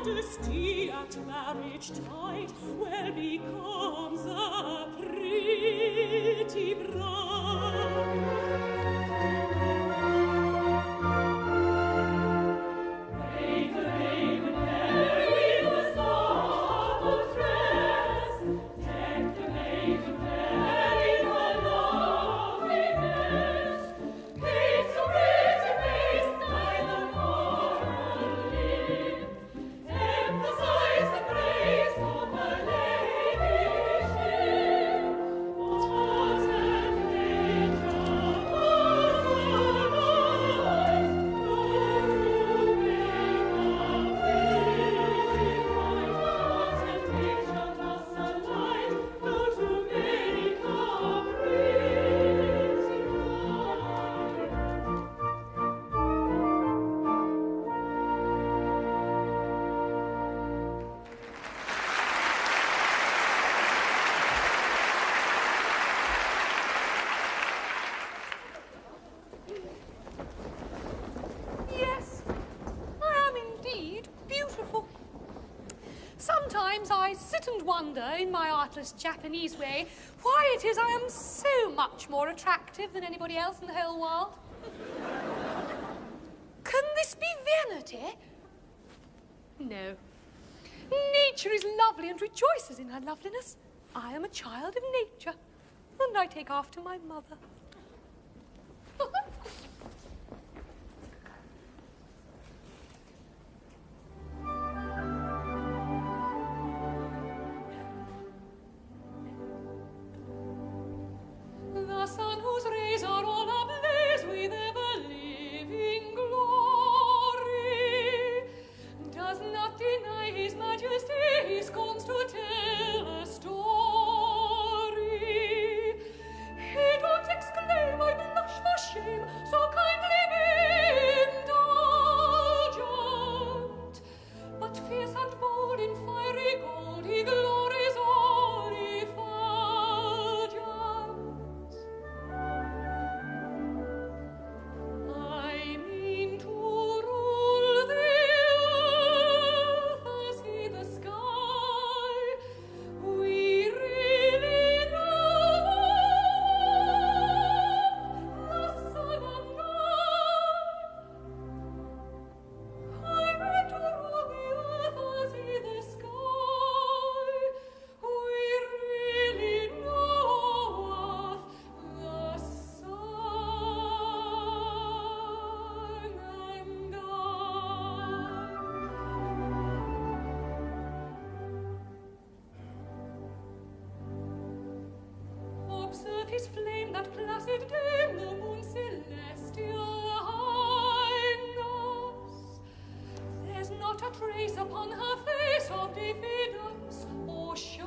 modesty at marriage tide well becomes a pretty bride. In my artless Japanese way, why it is I am so much more attractive than anybody else in the whole world. Can this be vanity? No. Nature is lovely and rejoices in her loveliness. I am a child of nature, and I take after my mother. His flame, that placid dame, the moon celestial highness. There's not a trace upon her face of diffidence or shyness.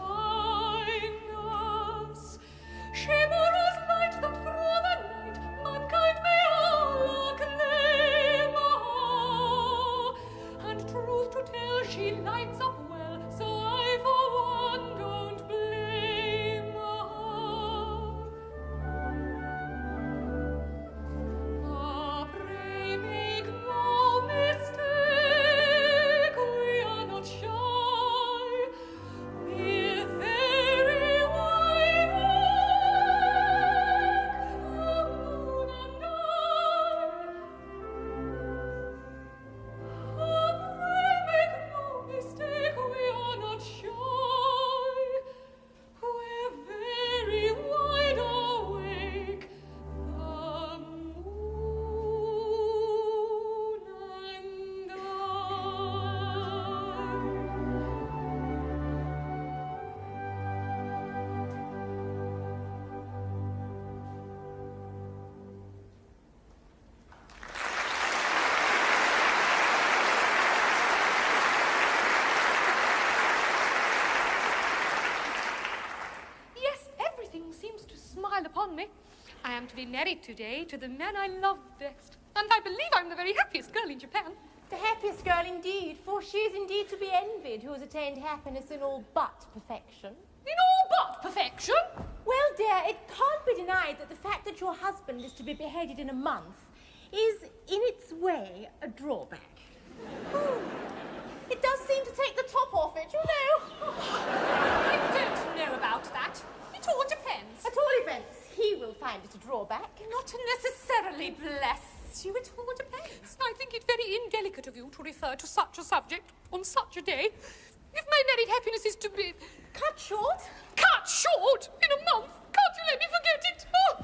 She bore us light that through the night mankind may all acclaim her. And truth to tell, she lights up well, so I for one don't blame her. Pray make no mistake, we are not shy. We're very wide awake, the moon and I. Pray make no mistake, we are not shy. We're very wide awake, the moon and I. Yes, everything seems to smile upon me. I am to be married today to the man I love best, and I believe I'm the very happiest girl in Japan. The happiest girl indeed, for she is indeed to be envied who has attained happiness in all but perfection. In all but perfection? Well, dear, it can't be denied that the fact that your husband is to be beheaded in a month is, in its way, a drawback. It does seem to it, you know. I don't know about that. It all depends. At all events, he will find it a drawback. Not necessarily, bless you. It all depends. I think it very indelicate of you to refer to such a subject on such a day. If my married happiness is to be... Cut short? Cut short? In a month? Can't you let me forget it? Oh.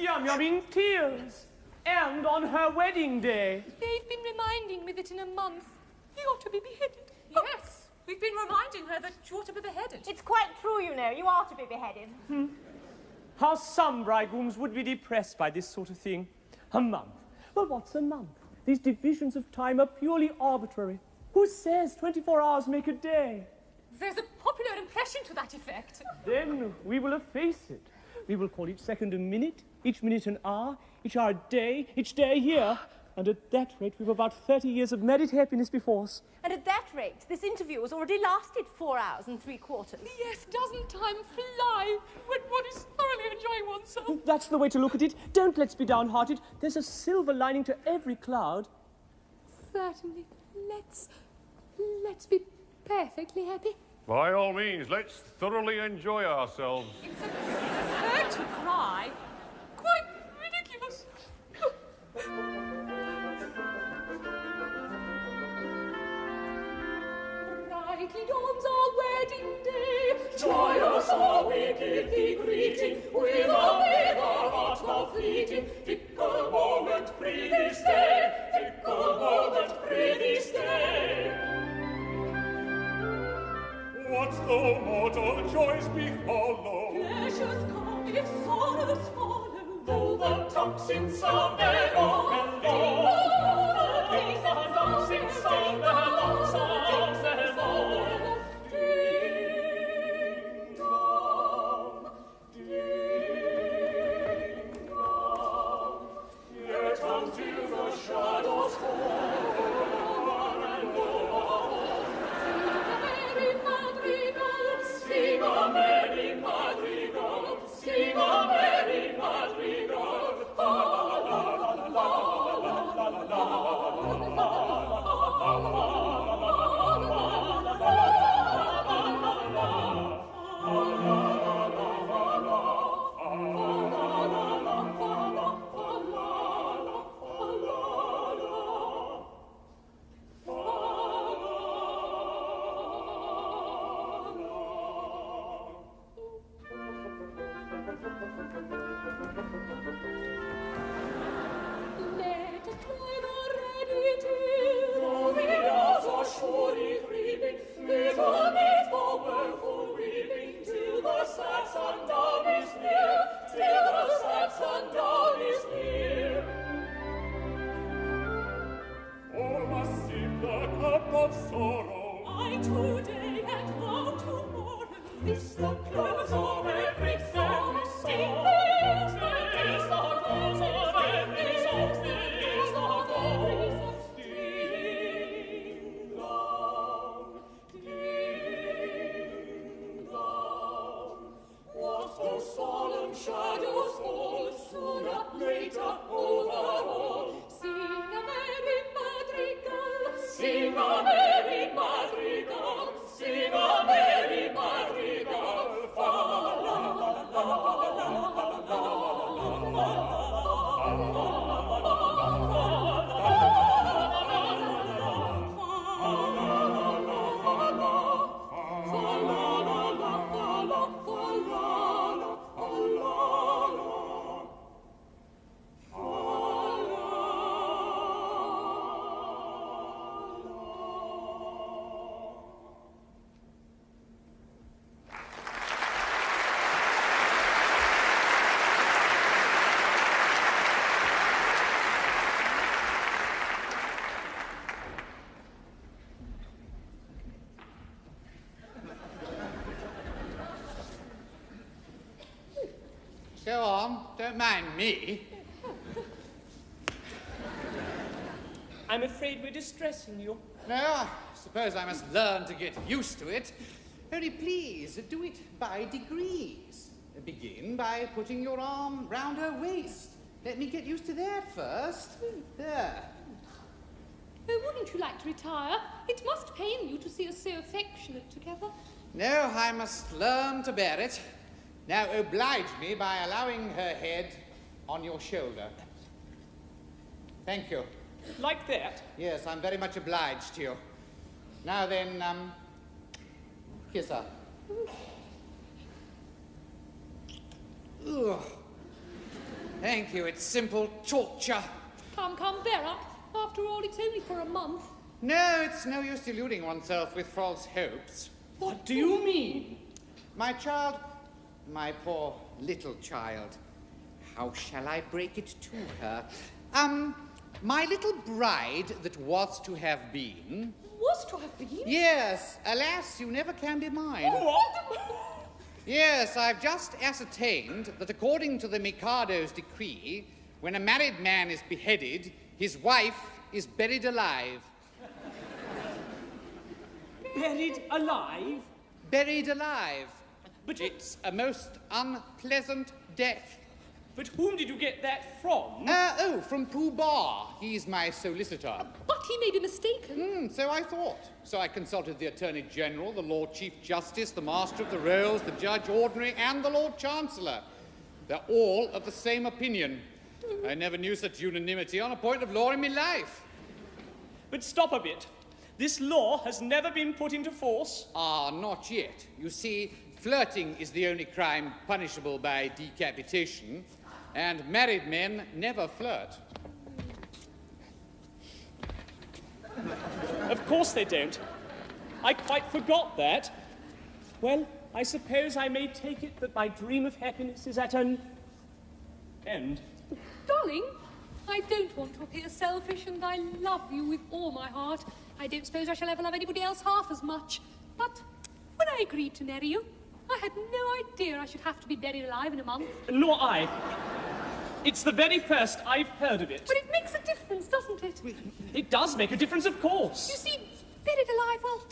Yum in tears. And on her wedding day. They've been reminding me that in a month he ought to be beheaded. Yes, we've been reminding her that she ought to be beheaded. It's quite true, you know. You are to be beheaded. How some bridegrooms would be depressed by this sort of thing. A month. Well, what's a month? These divisions of time are purely arbitrary. Who says 24 hours make a day? There's a popular impression to that effect. Then we will efface it. We will call each second a minute, each minute an hour, each hour a day, each day a year. And at that rate, we've about 30 years of married happiness before us. And at that rate, this interview has already lasted 4 hours and 3/4. Yes, doesn't time fly when one is thoroughly enjoying oneself? That's the way to look at it. Don't let's be downhearted. There's a silver lining to every cloud. Certainly. Let's be perfectly happy. By all means, let's thoroughly enjoy ourselves. It's absurd to cry. Quite ridiculous. Brightly dawns our wedding day. Joyous are we, give thee greeting, with our heart now fleeting. Fickle moment, prithee stay. Fickle moment, prithee stay. What though mortal joys befallow? Pleasures come if sorrows follow. Though the tocsin sound their own, though the tocsin sound their own, songs their own. Ding dong, ding dong. Yet until the shadows fall and go, sing a merry madrigal, sing a merry madrigal, la la la la la la Go on, don't mind me. I'm afraid we're distressing you. No, I suppose I must learn to get used to it. Only please, do it by degrees. Begin by putting your arm round her waist. Let me get used to that first. There. Oh, wouldn't you like to retire? It must pain you to see us so affectionate together. No, I must learn to bear it. Now oblige me by allowing her head on your shoulder. Thank you. Like that? Yes, I'm very much obliged to you. Now then, kiss her. Ugh. Thank you, it's simple torture. Come, bear up. After all, it's only for a month. No, it's no use deluding oneself with false hopes. What do you mean? My child, my poor little child, how shall I break it to her? My little bride that was to have been... Was to have been? Yes, alas, you never can be mine. What? Yes, I've just ascertained that according to the Mikado's decree, when a married man is beheaded, his wife is buried alive. Buried alive? Buried alive. But It's a most unpleasant death. But whom did you get that from? From Pooh Bah. He's my solicitor. But he may be mistaken. So I thought. So I consulted the Attorney General, the Lord Chief Justice, the Master of the Rolls, the Judge Ordinary, and the Lord Chancellor. They're all of the same opinion. I never knew such unanimity on a point of law in my life. But stop a bit. This law has never been put into force. Ah, not yet. You see, flirting is the only crime punishable by decapitation, and married men never flirt. Of course they don't. I quite forgot that. Well, I suppose I may take it that my dream of happiness is at an end. Darling, I don't want to appear selfish, and I love you with all my heart. I don't suppose I shall ever love anybody else half as much. But when I agreed to marry you, I had no idea I should have to be buried alive in a month. Nor I. It's the very first I've heard of it. But it makes a difference, doesn't it? It does make a difference, of course. You see, buried alive, well,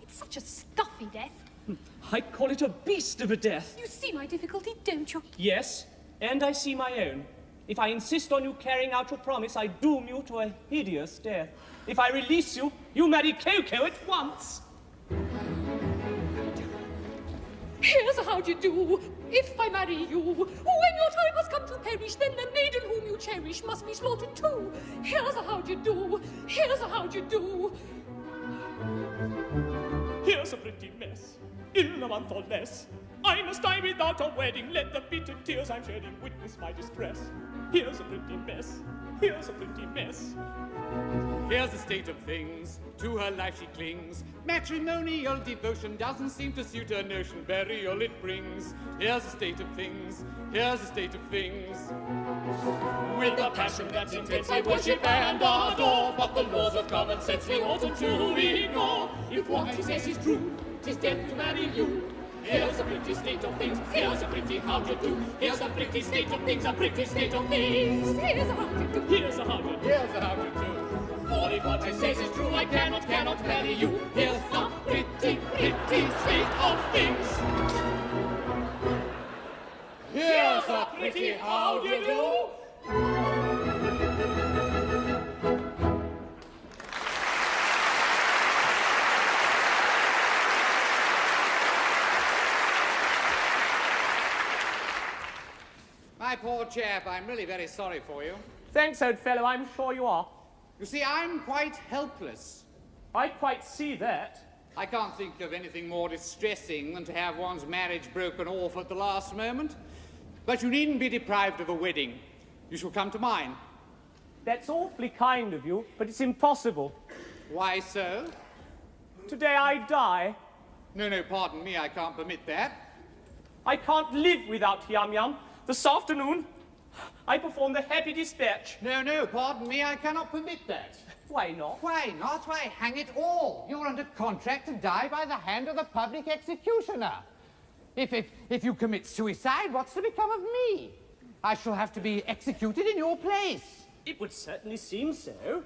it's such a stuffy death. I call it a beast of a death. You see my difficulty, don't you? Yes, and I see my own. If I insist on you carrying out your promise, I doom you to a hideous death. If I release you, you marry Coco at once. Here's how you do. If I marry you, when your time has come to perish, then the maiden whom you cherish must be slaughtered too. Here's how you do. Here's how you do. Here's a pretty mess. In a month or less, I must die without a wedding. Let the bitter tears I'm shedding witness my distress. Here's a pretty mess. Here's a pretty mess. Here's the state of things. To her life she clings. Matrimonial devotion doesn't seem to suit her notion. Burial it brings. Here's the state of things. Here's the state of things. With a passion that's intense I worship and adore, but the laws of common sense we oughtn't to ignore. If what he says is true, 'tis death to marry you. Here's a pretty state of things, here's a pretty how to do. Here's a pretty state of things, a pretty state of things. Here's how you do. Here's a hundred. Here's how to do. For if what he says is true, I cannot marry you. Here's the pretty, pretty state of things. Here's a pretty how do you do. My poor chap, I'm really very sorry for you. Thanks, old fellow, I'm sure you are. You see, I'm quite helpless. I quite see that. I can't think of anything more distressing than to have one's marriage broken off at the last moment. But you needn't be deprived of a wedding. You shall come to mine. That's awfully kind of you, but it's impossible. Why so? Today I die. No, pardon me, I can't permit that. I can't live without Yum Yum. This afternoon, I performed the Happy Dispatch. No, pardon me, I cannot permit that. Why not? Why not? Why, hang it all. You're under contract to die by the hand of the public executioner. If you commit suicide, what's to become of me? I shall have to be executed in your place. It would certainly seem so.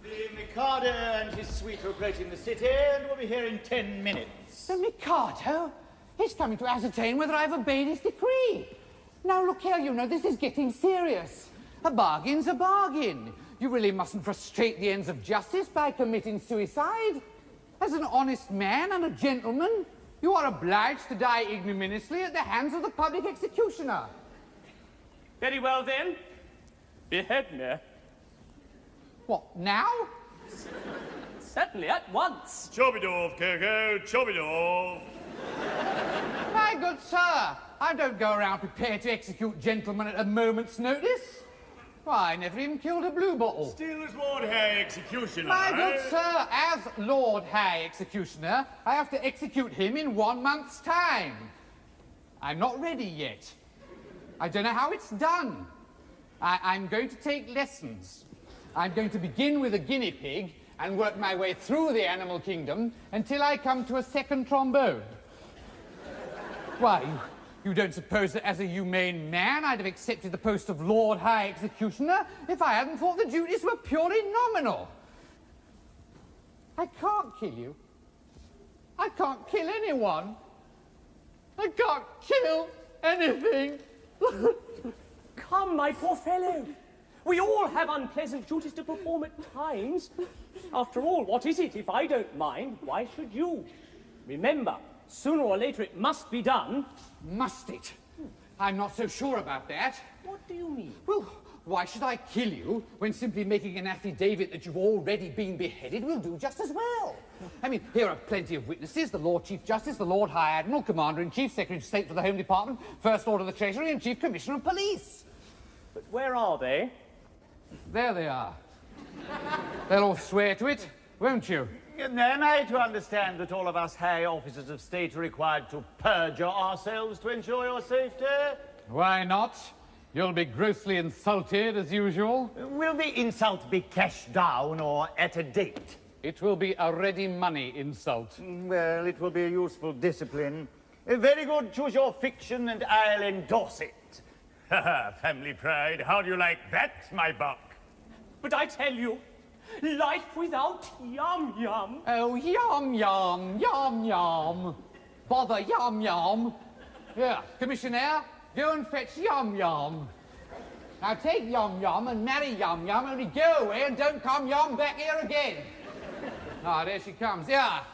The Mikado and his suite are approaching the city and will be here in 10 minutes. The Mikado? He's coming to ascertain whether I've obeyed his decree. Now, look here, you know, this is getting serious. A bargain's a bargain. you really mustn't frustrate the ends of justice by committing suicide. As an honest man and a gentleman, you are obliged to die ignominiously at the hands of the public executioner. Very well, then. Behead me. What, now? Certainly, at once. Chop it off, Coco, chop it off. My good sir, I don't go around prepared to execute gentlemen at a moment's notice. Why, I never even killed a blue bottle. Still as Lord High Executioner. My good sir, as Lord High Executioner, I have to execute him in 1 month's time. I'm not ready yet. I don't know how it's done. I'm going to take lessons. I'm going to begin with a guinea pig and work my way through the animal kingdom until I come to a second trombone. Why, you don't suppose that as a humane man I'd have accepted the post of Lord High Executioner if I hadn't thought the duties were purely nominal? I can't kill you. I can't kill anyone. I can't kill anything. Come, my poor fellow. We all have unpleasant duties to perform at times. After all, what is it? If I don't mind, why should you? Remember, sooner or later it must be done. Must it? I'm not so sure about that. What do you mean? Well, why should I kill you when simply making an affidavit that you've already been beheaded will do just as well? I mean, here are plenty of witnesses, the Lord Chief Justice, the Lord High Admiral, Commander-in-Chief, Secretary of State for the Home Department, First Lord of the Treasury and Chief Commissioner of Police. But where are they? There they are. They'll all swear to it, won't you? Am I to understand that all of us high officers of state are required to perjure ourselves to ensure your safety? Why not? You'll be grossly insulted, as usual. Will the insult be cash down or at a date? It will be a ready money insult. Well, it will be a useful discipline. Very good, choose your fiction and I'll endorse it. Family pride. How do you like that, my buck? But I tell you, life without yum-yum. Oh, yum-yum, yum-yum. Bother yum-yum. Yeah, Commissioner, go and fetch yum-yum. Now take yum-yum and marry yum-yum, only go away and don't come yum back here again. Ah, there she comes. Yeah.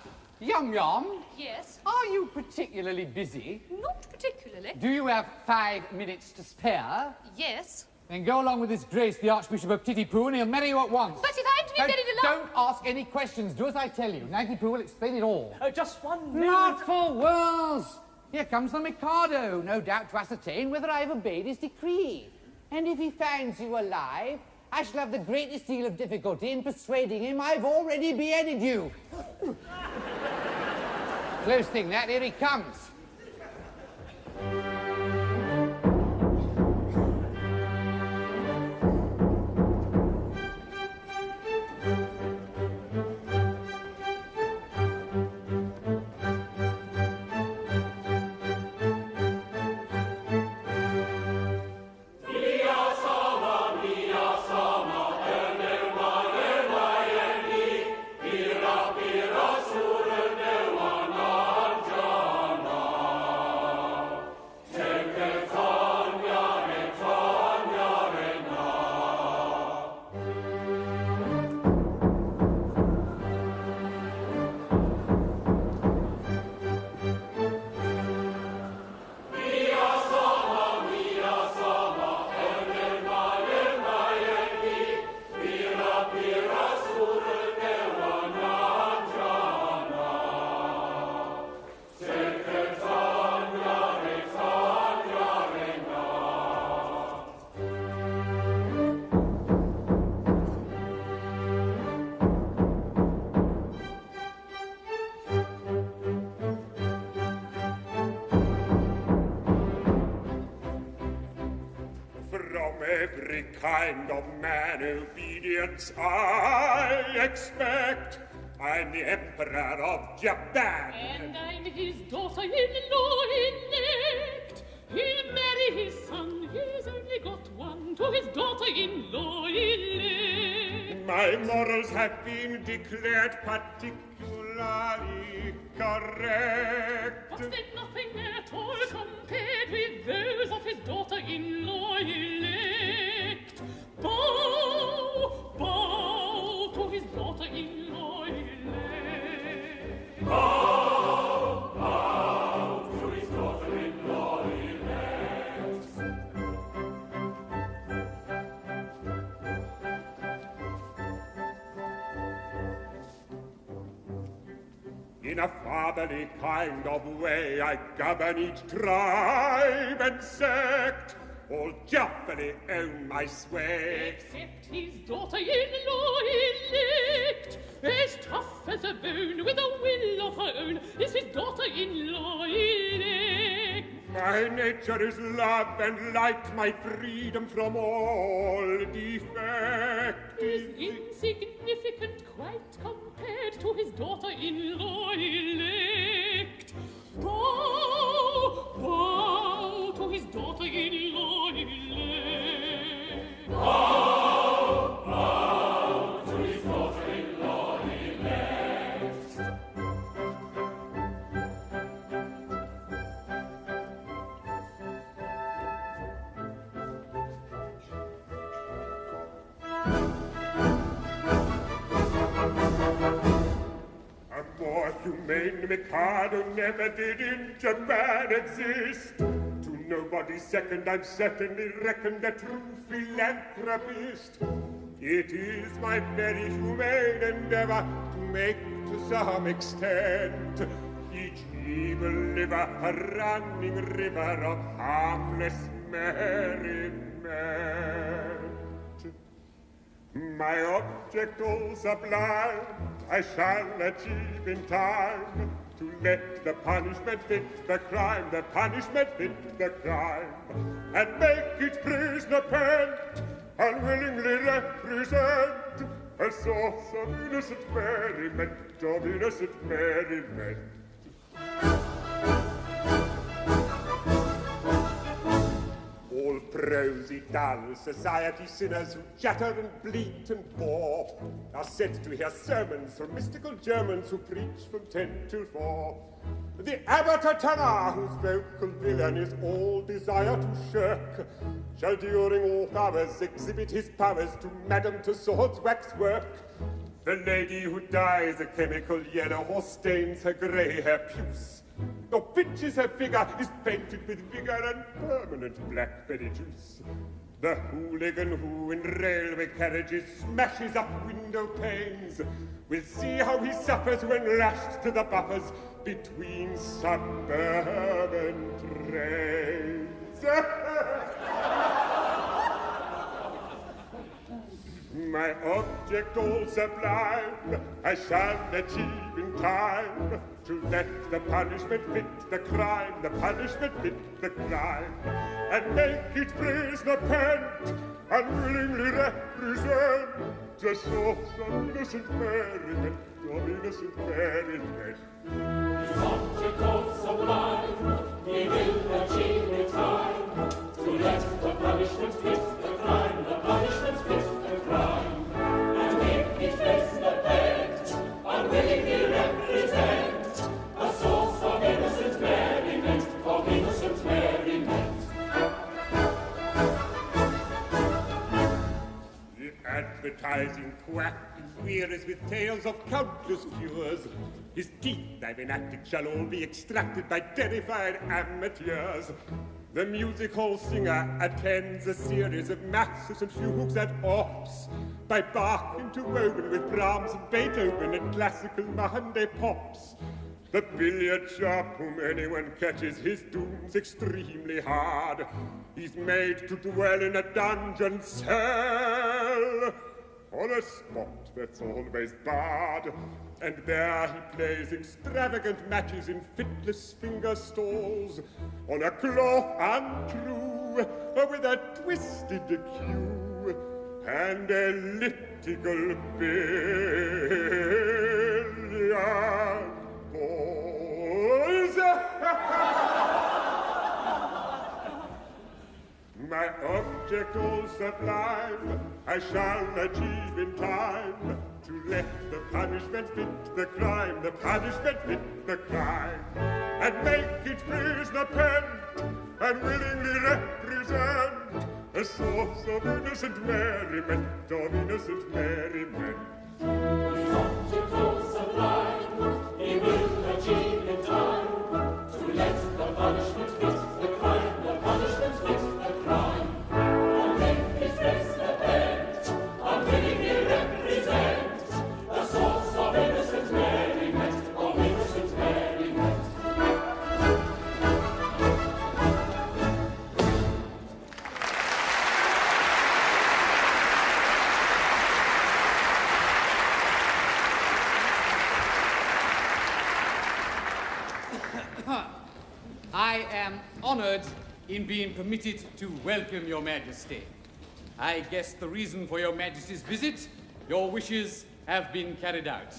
Yum-yum, Yes? are you particularly busy? Not particularly. Do you have 5 minutes to spare? Yes. Then go along with his grace, the Archbishop of Titipu, and he'll marry you at once. But if I'm to be married alone... Don't ask any questions. Do as I tell you. Titipu will explain it all. Just 1 minute. Not for worlds. Here comes the Mikado, no doubt to ascertain whether I have obeyed his decree. And if he finds you alive, I shall have the greatest deal of difficulty in persuading him I've already beheaded you. Close thing that, here he comes. Every kind of man obedience I expect. I'm the Emperor of Japan. And I'm his daughter-in-law elect. He'll marry his son, he's only got one, to his daughter-in-law elect. My morals have been declared particularly correct. But they're nothing at all compared with those of his daughter-in-law elect. Bow, In a fatherly kind of way I govern each tribe and sect, all joyfully own my sway. Except his daughter-in-law elect, as tough as a bone with a will of her own, is his daughter-in-law elect. My nature is love and light, my freedom from all defect is insignificant quite compared to his daughter-in-law elect. Bow, bow to his daughter-in-law elect. Bow, bow to his daughter-in-law elect. A more humane Mikado never did in Japan exist. To nobody's second, I'm certainly reckoned a true philanthropist. It is my very humane endeavor to make, to some extent, each evil liver a running river of harmless merriment. My object all sublime I shall achieve in time, to let the punishment fit the crime, the punishment fit the crime, and make each prisoner pent, unwillingly represent a source of innocent merriment, of innocent merriment. All prosy, dull society sinners who chatter and bleat and bore are sent to hear sermons from mystical Germans who preach from 10 till 4. The abbot Atana, whose vocal villain is all desire to shirk, shall during all hours exhibit his powers to Madame Tussauds waxwork. The lady who dyes a chemical yellow or stains her grey hair puce, or pitches her figure, is painted with vigor and permanent blackberry juice. The hooligan who in railway carriages smashes up window panes will see how he suffers when lashed to the buffers between suburban trains. My object all sublime I shall achieve in time, to let the punishment fit the crime, the punishment fit the crime, and make each prisoner pent, unwillingly represent the source of innocent merriment, of innocent merriment. His object all sublime he will achieve in time, to let the punishment fit the crime, the punishment fit the crime, and make each prisoner pent, unwillingly represent a source of innocent merriment, of innocent merriment. The advertising quack wearies with tales of countless cures. His teeth, I've enacted, shall all be extracted by terrified amateurs. The music hall singer attends a series of masses and fugues and ops, by Bach into Wogan with Brahms and Beethoven and classical Monday pops. The billiard sharp whom anyone catches, his doom's extremely hard. He's made to dwell in a dungeon cell, on a spot that's always barred, and there he plays extravagant matches in fitless finger stalls, on a cloth untrue, with a twisted cue, and elliptical billiard balls. My object all sublime I shall achieve in time, to let the punishment fit the crime, the punishment fit the crime, and make each prisoner pent, and willingly represent a source of innocent merriment, of innocent merriment. His object all sublime he will achieve in time, to let the punishment fit the crime, the punishment fit the crime, and make his prisoner pent, unwillingly represent a source of innocent merriment, of innocent I am honored in being permitted to welcome your majesty. I guess the reason for your majesty's visit, your wishes have been carried out.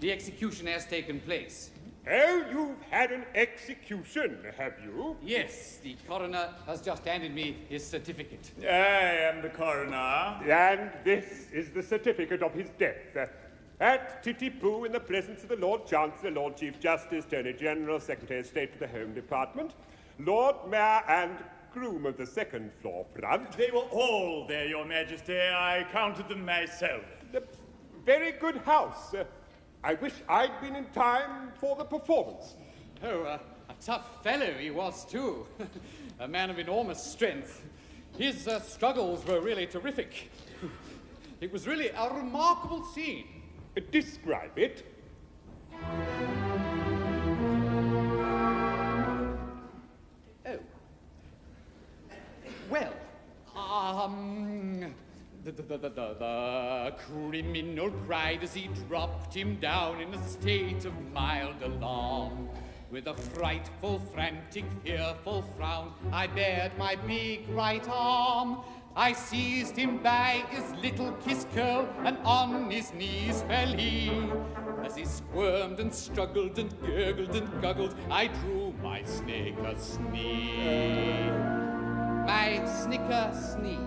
The execution has taken place. Oh, you've had an execution, have you? Yes, the coroner has just handed me his certificate. I am the coroner. And this is the certificate of his death. At Titipu, in the presence of the Lord Chancellor, Lord Chief Justice, Attorney General, Secretary of State for the Home Department, Lord Mayor and groom of the second floor front. They were all there, Your Majesty. I counted them myself. A very good house. I wish I'd been in time for the performance. Oh, a tough fellow he was, too. A man of enormous strength. His struggles were really terrific. It was really a remarkable scene. Describe it. Oh. Well, the criminal cried as he dropped him down in a state of mild alarm. With a frightful, frantic, fearful frown, I bared my big right arm. I seized him by his little kiss curl, and on his knees fell he. As he squirmed and struggled and gurgled and guggled, I drew my snicker snee. My snicker snee.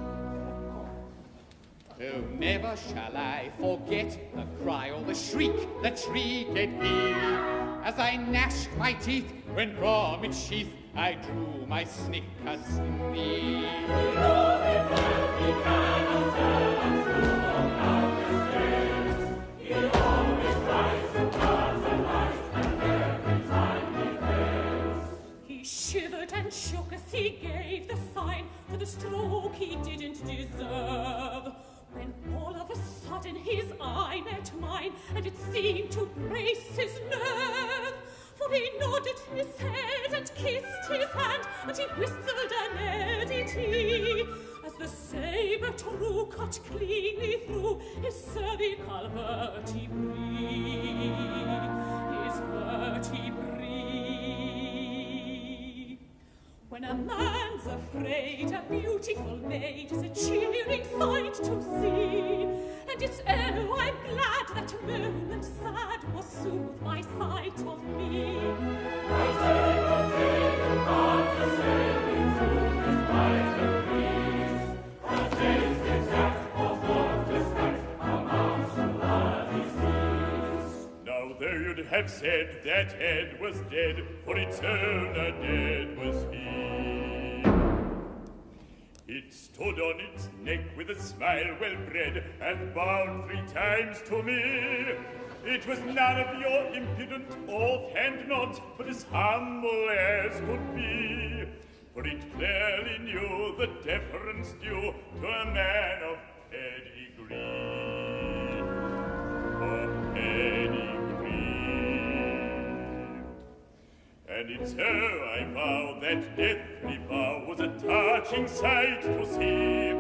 Oh, never shall I forget the cry or the shriek that shrieked he. As I gnashed my teeth when from its sheath I drew my snicker snee. He shivered and shook as he gave the sign for the stroke he didn't deserve. When all of a sudden his eye met mine, and it seemed to brace his nerve. For he nodded his head and kissed his hand, and he whistled an edity, as the sabre true cut cleanly through his cervical vertebrae. His vertebrae. When a man's afraid, a beautiful maid is a cheering sight to see. And it's oh, I'm glad that moment sad was soothed my sight of me. I take God to save me through his light and peace. A taste exact of what disguise amounts to bloody seas. Now there you'd have said that head was dead, for eternal dead was he. It stood on its neck with a smile well bred, and bowed 3 times to me. It was none of your impudent offhand nods, but as humble as could be. For it clearly knew the deference due to a man of pedigree. Of pedigree. And it's her I vow that deathly bow was a touching sight to see.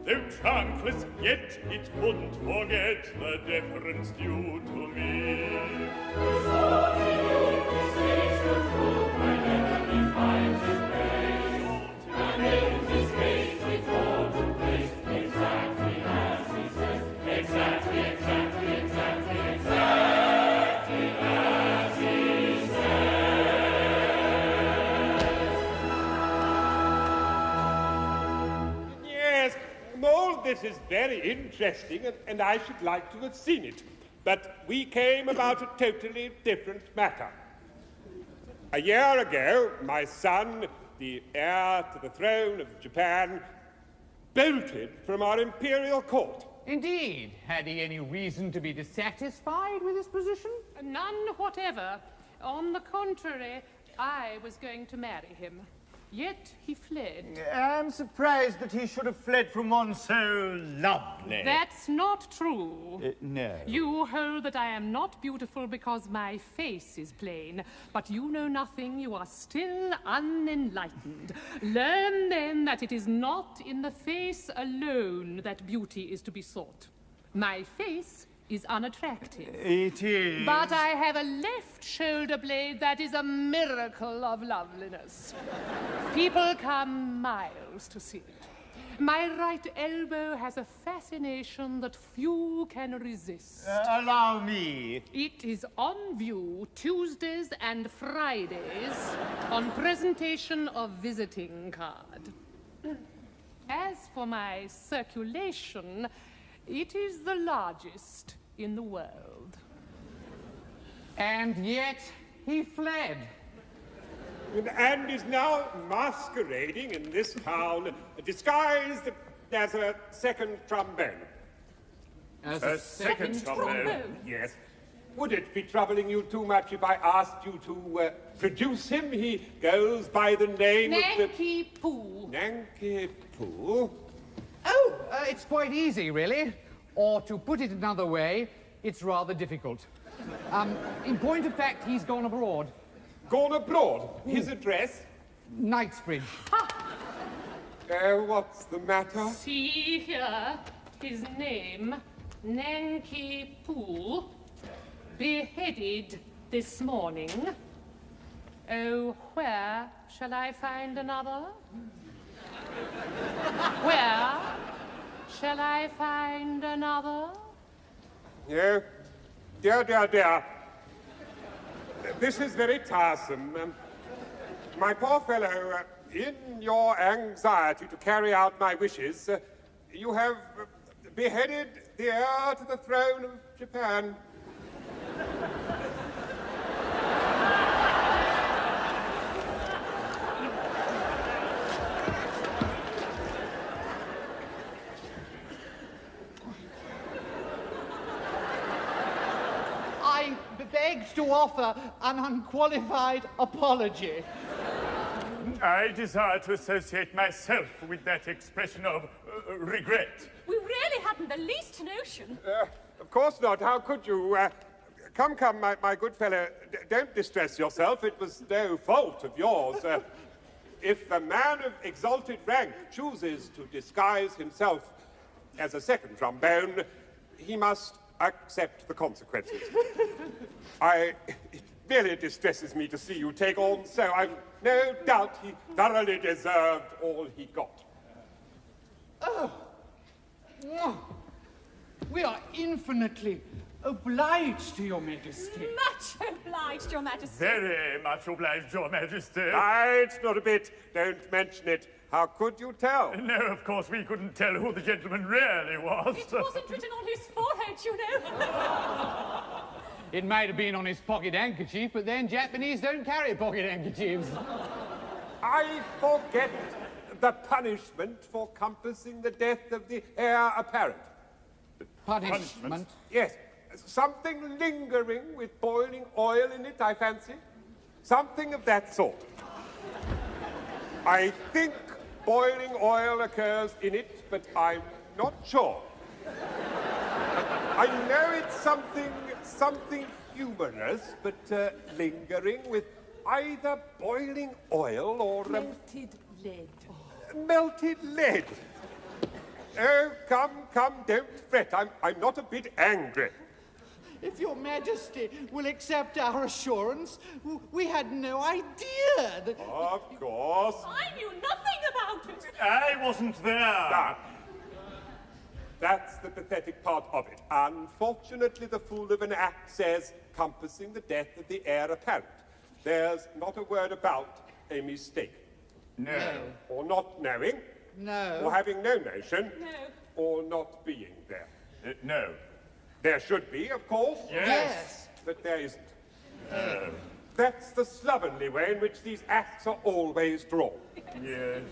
Though trunkless, yet it couldn't forget the deference due to me. The sword in you mistakes the truth, my enemy finds his praise. And in his case we call to place exactly as he says. Exactly, exactly, exactly, exactly as he says. All this is very interesting, and I should like to have seen it. But we came about a totally different matter. A year ago, my son, the heir to the throne of Japan, bolted from our imperial court. Indeed. Had he any reason to be dissatisfied with his position? None whatever. On the contrary, I was going to marry him. Yet he fled. I'm surprised that he should have fled from one so lovely. That's not true. No. You hold that I am not beautiful because my face is plain, but you know nothing, you are still unenlightened. Learn then that it is not in the face alone that beauty is to be sought. My face is unattractive. It is. But I have a left shoulder blade that is a miracle of loveliness. People come miles to see it. My right elbow has a fascination that few can resist. Allow me. It is on view Tuesdays and Fridays on presentation of visiting card. As for my circulation, it is the largest in the world. And yet he fled. And is now masquerading in this town, disguised as a second trombone. As A second trombone? Yes. Would it be troubling you too much if I asked you to produce him? He goes by the name of Nanki Poo. Nanki Poo? Oh, it's quite easy, really. Or to put it another way, it's rather difficult. In point of fact, he's gone abroad. Gone abroad? His address? Knightsbridge. What's the matter? See here, his name, Nanki Poo, beheaded this morning. Oh, where shall I find another? Where shall I find another? Oh, dear, dear, dear. This is very tiresome. My poor fellow, in your anxiety to carry out my wishes, you have beheaded the heir to the throne of Japan. I beg to offer an unqualified apology. I desire to associate myself with that expression of regret. We really hadn't the least notion. Of course not. How could you? Come, my good fellow. Don't distress yourself. It was no fault of yours. If a man of exalted rank chooses to disguise himself as a second trombone, he must accept the consequences. It really distresses me to see you take on so. I've no doubt he thoroughly deserved all he got. Oh. We are infinitely obliged to your Majesty. Much obliged, Your Majesty. Very much obliged, Your Majesty. It's not a bit. Don't mention it. How could you tell? No, of course, we couldn't tell who the gentleman really was. It wasn't written on his forehead, you know. It might have been on his pocket handkerchief, but then Japanese don't carry pocket handkerchiefs. I forget the punishment for compassing the death of the heir apparent. Punishment? Yes. Something lingering with boiling oil in it, I fancy. Something of that sort. I think boiling oil occurs in it, but I'm not sure. I know it's something humorous, but lingering with either boiling oil or... Melted lead. Melted lead. Oh, come, don't fret. I'm not a bit angry. If your Majesty will accept our assurance, we had no idea that... Of course. I knew nothing about it. I wasn't there. That's the pathetic part of it. Unfortunately, the fool of an act says compassing the death of the heir apparent. There's not a word about a mistake. No. Or not knowing. No. Or having no notion. No. Or not being there. No. There should be, of course. Yes. But there isn't. That's the slovenly way in which these acts are always drawn. Yes.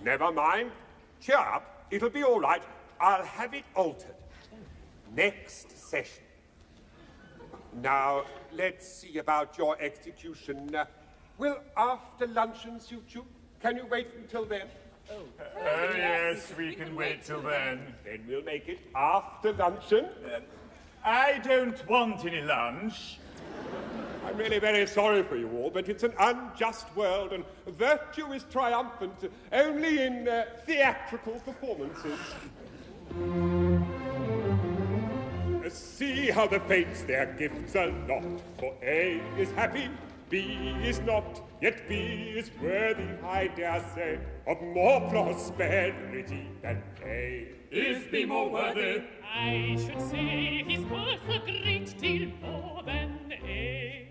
Never mind. Cheer up. It'll be all right. I'll have it altered. Next session. Now, let's see about your execution. Will after luncheon suit you? Can you wait until then? Oh, yes, we can wait till then. Then we'll make it after luncheon. I don't want any lunch. I'm really very sorry for you all, but it's an unjust world, and virtue is triumphant only in theatrical performances. See how the fates their gifts allot. For A is happy, B is not. Yet B is worthy, I dare say, of more prosperity than A. Is B more worthy? I should say he's worth a great deal more than A.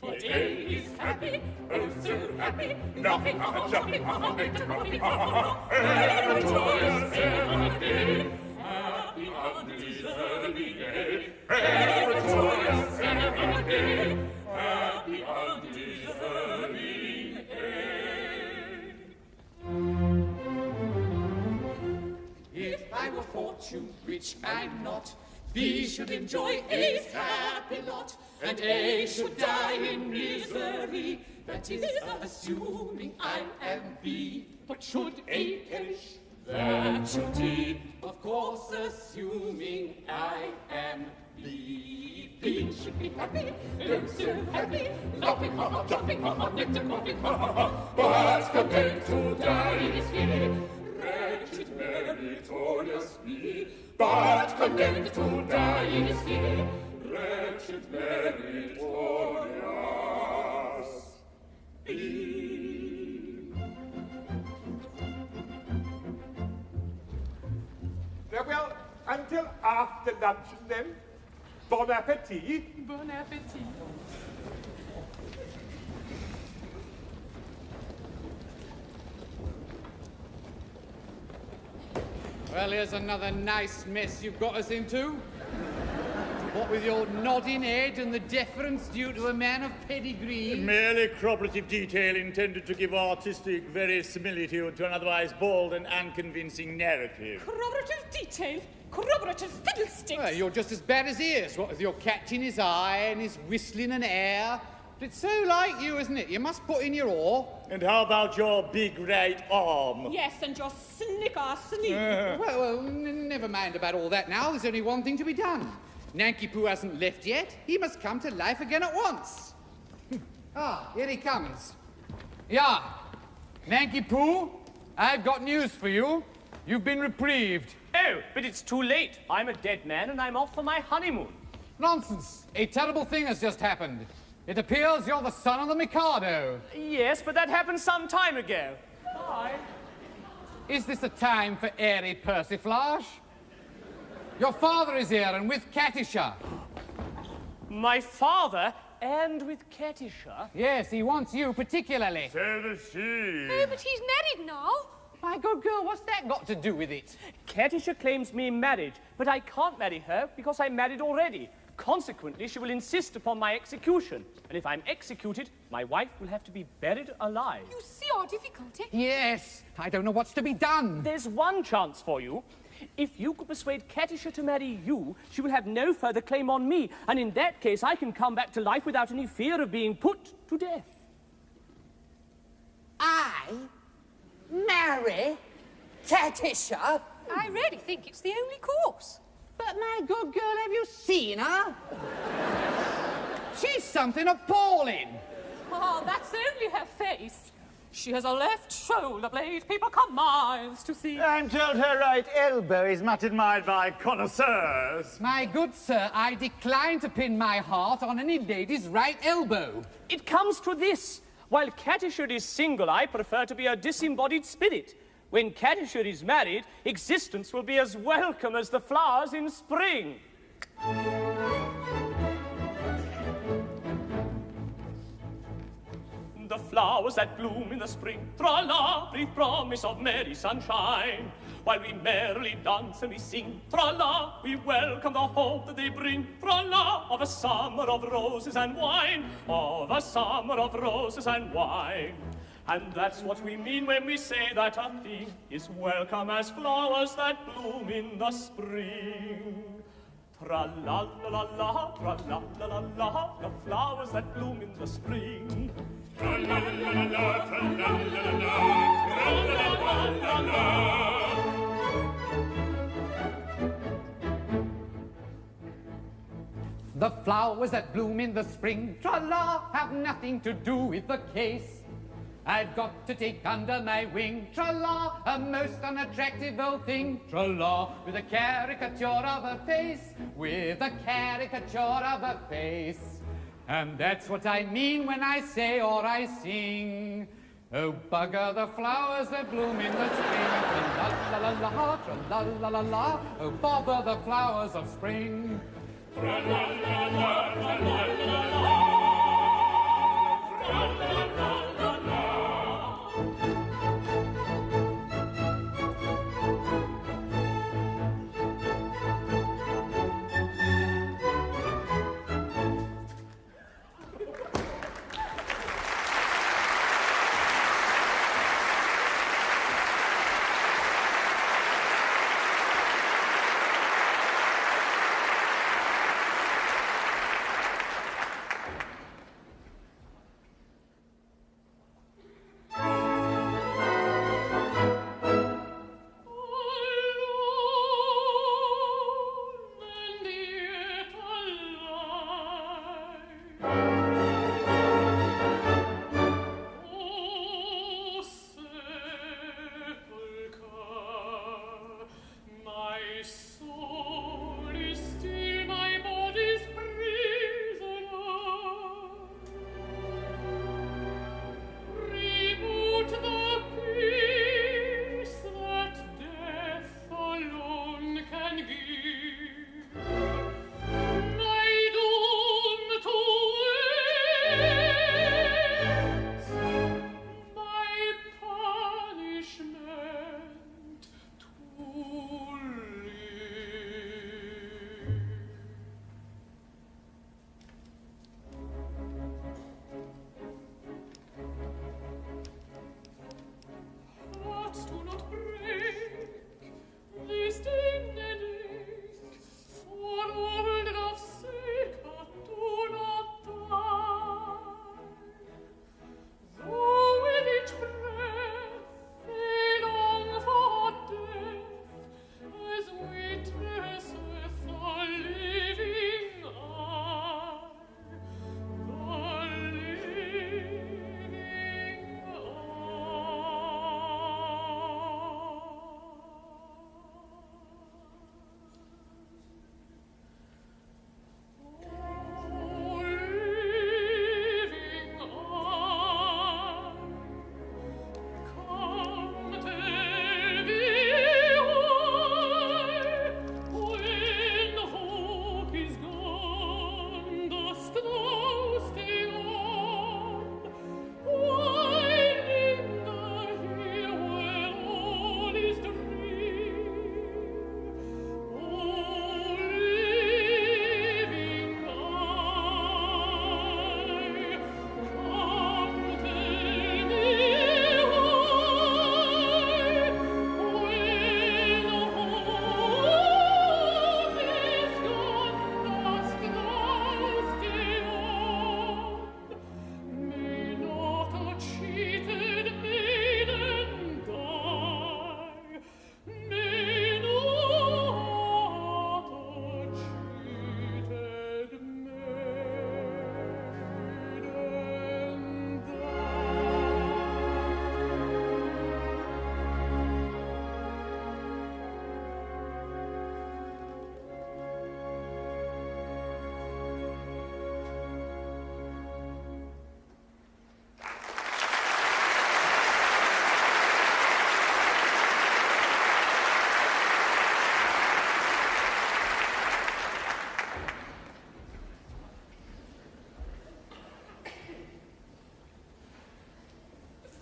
For A is happy, oh so happy, laughing, jumping, making coffee, joyous every day. Happy, undeserving A. Joyous every day. Happy, undeserving A. If I were fortune, which I'm not, B should enjoy A's happy lot, and A should die in misery. That is, assuming I am B. But should A perish, that should D. Of course, assuming I am B. B should be happy, oh so happy, laughing, jumping, nectar, coughing, but condemned to die in his fear. Wretched meritorious B, but condemned to die in his fear. Wretched meritorious B. Well, until after luncheon then. Bon appetit. Bon appetit. Well, here's another nice mess you've got us into. What with your nodding head and the deference due to a man of pedigree. Merely corroborative detail intended to give artistic verisimilitude to an otherwise bald and unconvincing narrative. Corroborative detail? Corroborative fiddlesticks? Well, you're just as bad as he is, what with your catching his eye and his whistling and air. But it's so like you, isn't it? You must put in your oar. And how about your big right arm? Yes, and your snicker-sneak. Well, never mind about all that now. There's only one thing to be done. Nanky Poo hasn't left yet. He must come to life again at once. Here he comes. Yeah, Nanky Poo, I've got news for you. You've been reprieved. Oh, but it's too late. I'm a dead man and I'm off for my honeymoon. Nonsense. A terrible thing has just happened. It appears you're the son of the Mikado. Yes, but that happened some time ago. Why? Is this a time for airy persiflage? Your father is here and with Katisha. My father and with Katisha? Yes, he wants you particularly. So does she. Oh, but he's married now. My good girl, what's that got to do with it? Katisha claims me married, but I can't marry her because I'm married already. Consequently, she will insist upon my execution. And if I'm executed, my wife will have to be buried alive. You see our difficulty? Yes, I don't know what's to be done. There's one chance for you. If you could persuade Katisha to marry you, she will have no further claim on me. And in that case, I can come back to life without any fear of being put to death. I marry Katisha? I really think it's the only course. But my good girl, have you seen her? She's something appalling. Oh, that's only her face. She has a left shoulder blade people come miles to see. I'm told her right elbow is much admired by connoisseurs. My good sir, I decline to pin my heart on any lady's right elbow. It comes to this. While Katisha is single, I prefer to be a disembodied spirit. When Katisha is married, existence will be as welcome as the flowers in spring. The flowers that bloom in the spring, tra-la, breathe promise of merry sunshine. While we merrily dance and we sing, tra-la, we welcome the hope that they bring, tra-la, of a summer of roses and wine, of a summer of roses and wine. And that's what we mean when we say that a thing is welcome as flowers that bloom in the spring. Tra-la-la-la-la, tra-la-la-la-la, the flowers that bloom in the spring. Tra-la-la-la-la, tra-la-la-la-la, tra-la-la-la-la. The flowers that bloom in the spring, tra-la, have nothing to do with the case. I've got to take under my wing, tra-la, a most unattractive old thing, tra-la, with a caricature of a face, with a caricature of a face. And that's what I mean when I say or I sing. Oh, bugger the flowers that bloom in the spring, tra-la-la-la-la, tra-la-la-la-la, oh, bother the flowers of spring. Tra-la-la-la, tra-la-la-la, tra-la-la-la-la.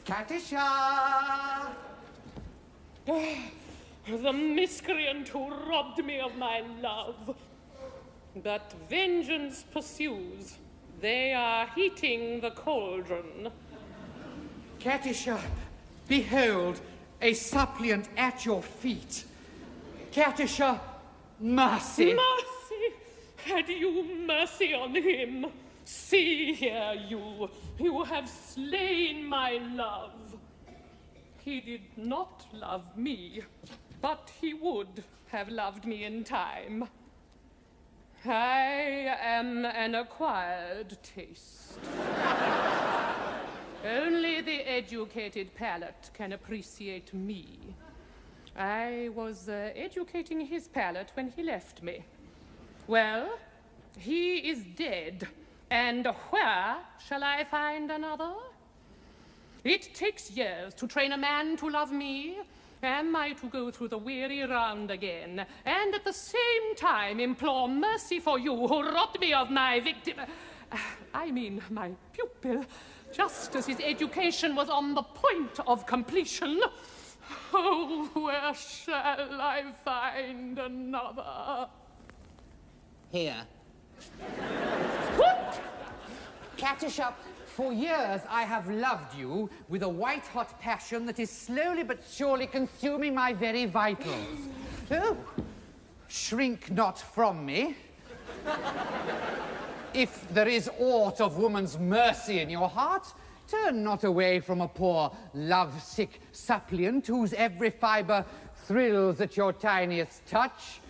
Katisha! The miscreant who robbed me of my love. But vengeance pursues. They are heating the cauldron. Katisha, behold, a suppliant at your feet. Katisha, mercy. Mercy! Had you mercy on him? See here, you have slain my love. He did not love me, but he would have loved me in time. I am an acquired taste. Only the educated palate can appreciate me. I was educating his palate when he left me. Well, he is dead. And where shall I find another? It takes years to train a man to love me. Am I to go through the weary round again, and at the same time implore mercy for you who robbed me of my victim? I mean, my pupil, just as his education was on the point of completion. Oh, where shall I find another? Here. What? Katusha, for years I have loved you with a white-hot passion that is slowly but surely consuming my very vitals. Oh, shrink not from me. If there is aught of woman's mercy in your heart, turn not away from a poor, love-sick suppliant whose every fibre thrills at your tiniest touch.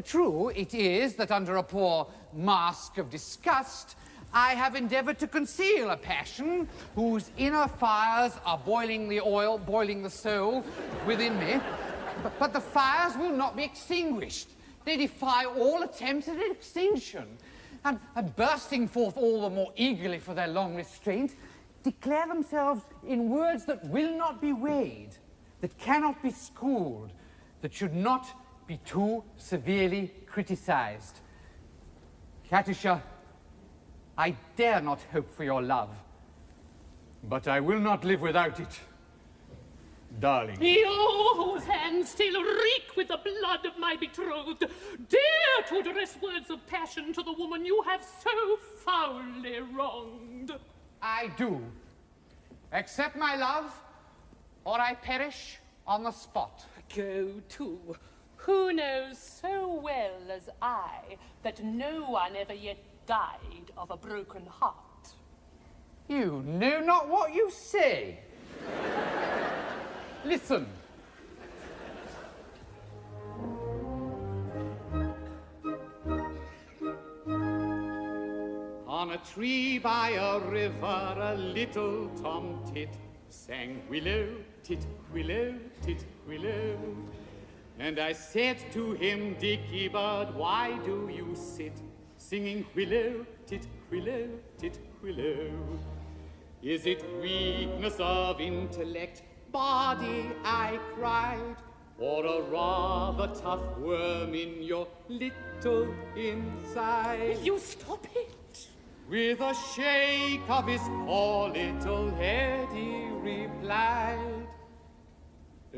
True it is that under a poor mask of disgust, I have endeavoured to conceal a passion whose inner fires are boiling the oil, boiling the soul within me. But the fires will not be extinguished. They defy all attempts at extinction. And bursting forth all the more eagerly for their long restraint, declare themselves in words that will not be weighed, that cannot be schooled, that should not be too severely criticized. Katusha, I dare not hope for your love, but I will not live without it, darling. You, whose hands still reek with the blood of my betrothed, dare to address words of passion to the woman you have so foully wronged. I do. Accept my love, or I perish on the spot. Go to. Who knows so well as I that no one ever yet died of a broken heart? You know not what you say. Listen. On a tree by a river, a little tomtit sang willow, tit, willow, tit, willow. And I said to him, Dicky bird, why do you sit singing willow, tit, willow, tit, willow? Is it weakness of intellect, body, I cried, or a rather tough worm in your little inside? Will you stop it? With a shake of his poor little head, he replied,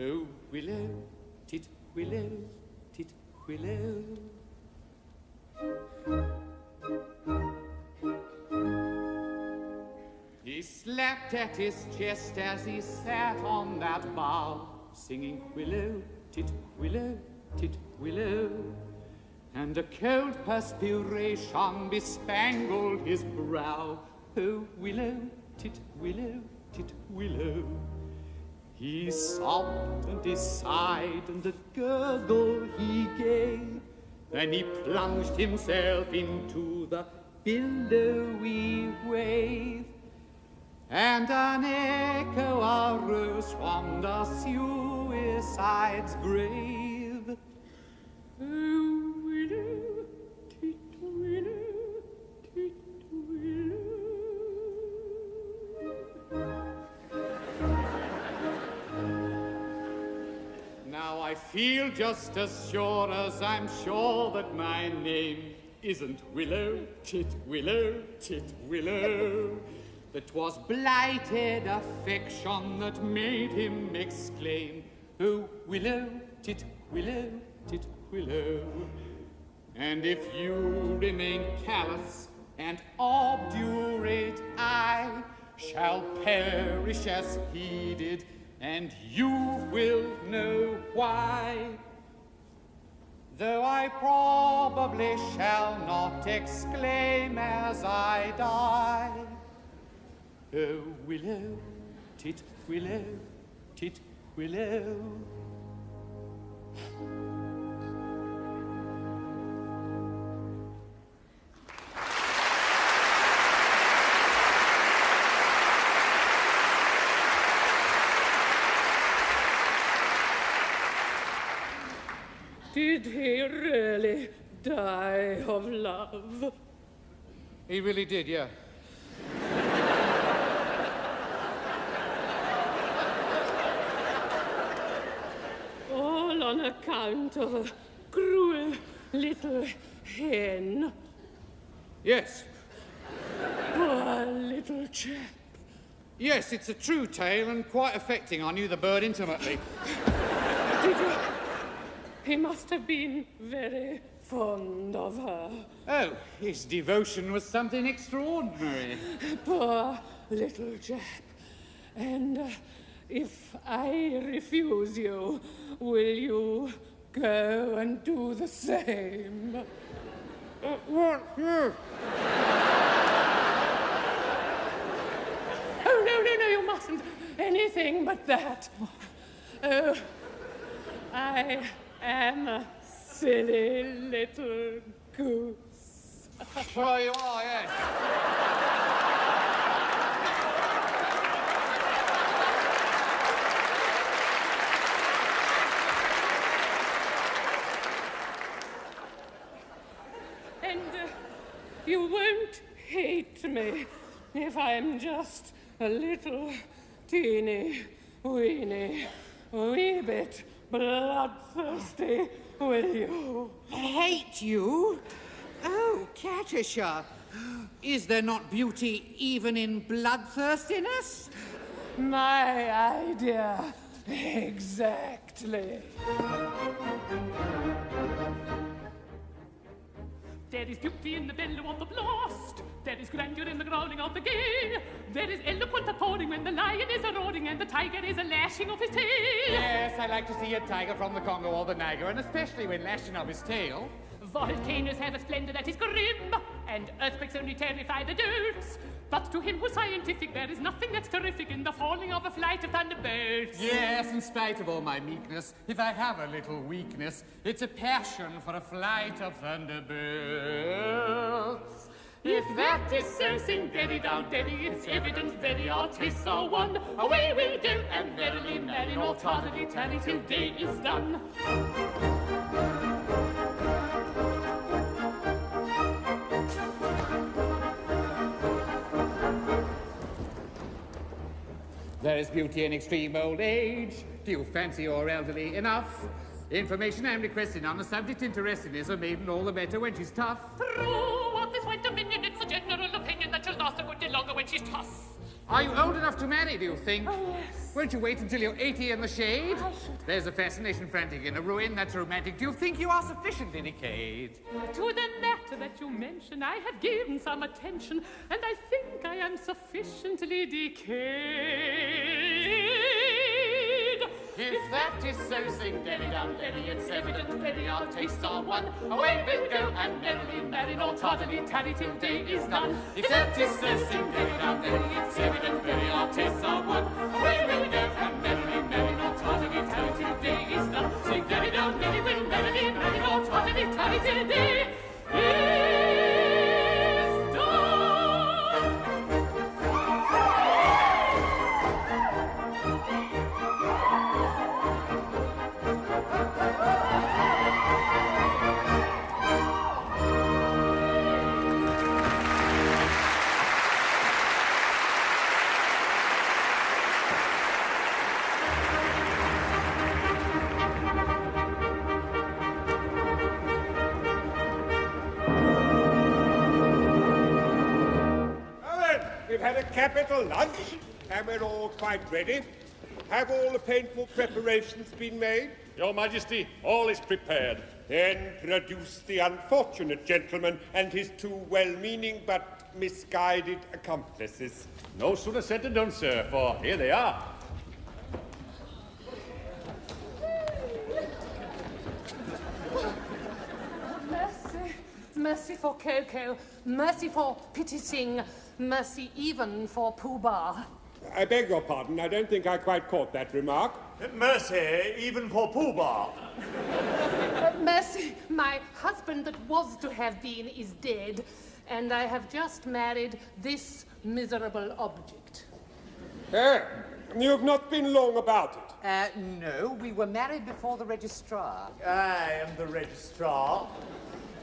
oh, willow, tit, willow, tit, willow. He slapped at his chest as he sat on that bough, singing willow, tit, willow, tit, willow. And a cold perspiration bespangled his brow. Oh, willow, tit, willow, tit, willow. He sobbed and he sighed and a gurgle he gave. Then he plunged himself into the billowy wave. And an echo arose from the suicide's grave. Oh, willow, tit, willow, tit, willow. Now I feel just as sure as I'm sure that my name isn't Willow, tit, willow, tit, willow. That 'twas blighted affection that made him exclaim, oh, willow, tit, willow, tit, willow. And if you remain callous and obdurate, I shall perish as he did, and you will know why. Though I probably shall not exclaim as I die, oh, willow, tit, willow, tit, willow. Did he really die of love? He really did, yeah. All on account of a cruel little hen. Yes. Poor little chap. Yes, it's a true tale and quite affecting. I knew the bird intimately. Did you? He must have been very fond of her. Oh, his devotion was something extraordinary. Poor little chap. And if I refuse you, will you go and do the same? What? Yes. Oh, no, you mustn't. Anything but that. Oh, I am a silly little goose. Sure you are, yes. And you won't hate me if I'm just a little teeny, weeny, wee bit bloodthirsty, will you? Hate you? Oh, Katisha. Is there not beauty even in bloodthirstiness? My idea. Exactly. There is beauty in the bellow of the blast. There is grandeur in the growling of the gale. There is eloquent appalling when the lion is a-roaring and the tiger is a-lashing of his tail. Yes, I like to see a tiger from the Congo or the Niger, and especially when lashing of his tail. Volcanoes have a splendor that is grim, and earthquakes only terrify the dolts. But to him who's scientific, there is nothing that's terrific in the falling of a flight of thunderbolts. Yes, in spite of all my meekness, if I have a little weakness, it's a passion for a flight of thunderbolts. If that is so, sing Daddy down, Daddy, it's evident very our tastes are one. Away we'll go, and merrily marry, nor tardily tarry till day is done. There is beauty in extreme old age. Do you fancy you're elderly enough? Information I'm requesting on the subject interesting is a maiden all the better when she's tough. True, of this white dominion, it's a general opinion that she'll last a good deal longer when she's tough. Are you old enough to marry, do you think? Oh, yes. Won't you wait until you're 80 in the shade? I should. There's a fascination frantic in a ruin that's romantic. Do you think you are sufficiently decayed? To the matter that you mention, I have given some attention, and I think I am sufficiently decayed. If that is so, sing Daddy down, Daddy, it's evident very our tastes are one. Away we'll go, and merrily marry, nor tardily tarry till day is done. If that is so, sing Daddy down, Daddy, it's evident very our tastes are one. Away we'll go, and merrily marry, nor tardily tarry till day is done. Sing Daddy down, Daddy, we'll merrily marry, nor tardily tarry till day is done. We've had a capital lunch, and we're all quite ready. Have all the painful preparations been made? Your Majesty, all is prepared. Then produce the unfortunate gentleman and his two well-meaning but misguided accomplices. No sooner said than done, sir, for here they are. Mercy. Mercy for Coco. Mercy for Pity Sing. Mercy even for Pooh Bah. I beg your pardon, I don't think I quite caught that remark. Mercy, even for Pooh Bah. Mercy, my husband that was to have been is dead, and I have just married this miserable object. You've not been long about it. No, we were married before the registrar. I am the registrar.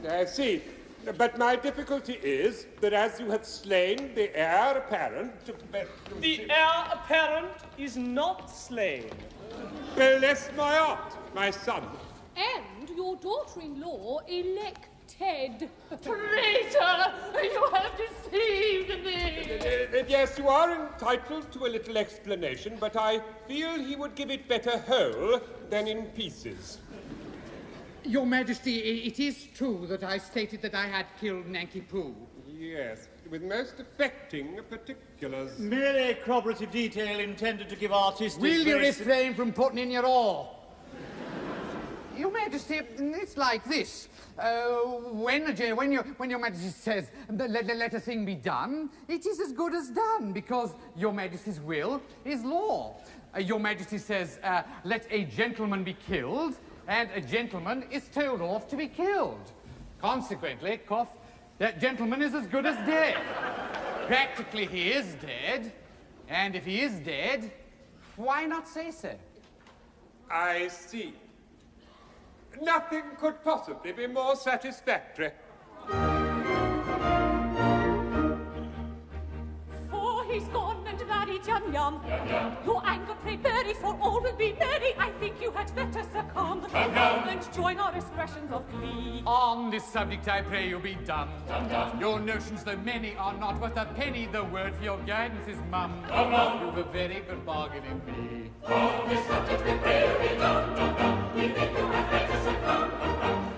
I see. But my difficulty is that as you have slain the heir apparent... The heir apparent is not slain. Bless my heart, my son. And your daughter-in-law elected. Traitor! You have deceived me! Yes, you are entitled to a little explanation, but I feel he would give it better whole than in pieces. Your Majesty, it is true that I stated that I had killed Nanky Poo. Yes, with most affecting particulars. Merely corroborative detail intended to give artistic... Will you refrain from putting in your oar? Your Majesty, it's like this. When your Majesty says, let a thing be done, it is as good as done, because your Majesty's will is law. Your Majesty says, let a gentleman be killed, and a gentleman is told off to be killed. Consequently, cough, that gentleman is as good as dead. Practically, he is dead, and if he is dead, why not say so? I see. Nothing could possibly be more satisfactory. For he's gone and married Yum Yum. Your anger pray bury, for all will be merry. I think you had better succumb. And join our expressions of glee. On this subject, I pray you be dumb. Your notions, though many, are not worth a penny. The word for your guidance is mum. You've a very good bargain in me. On this subject we pray be dumb. We think you had better succumb.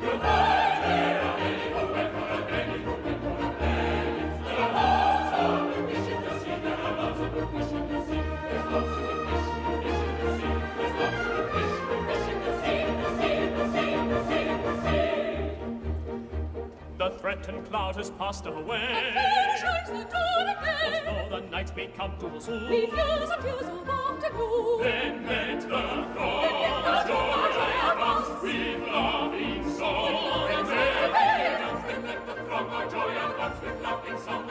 You'll find there are many who went for a penny, who went for a penny. There are lots of good fish in the sea. There are lots of good fish in the sea. There's lots of good fish in the sea. There's lots of good fish in the sea. The threatened cloud has passed away. Shines the dawn again. Though the night may come too soon. Refuse of afternoon. Then let the throng joy advance with loving song. Then let the throng joy advance with loving song.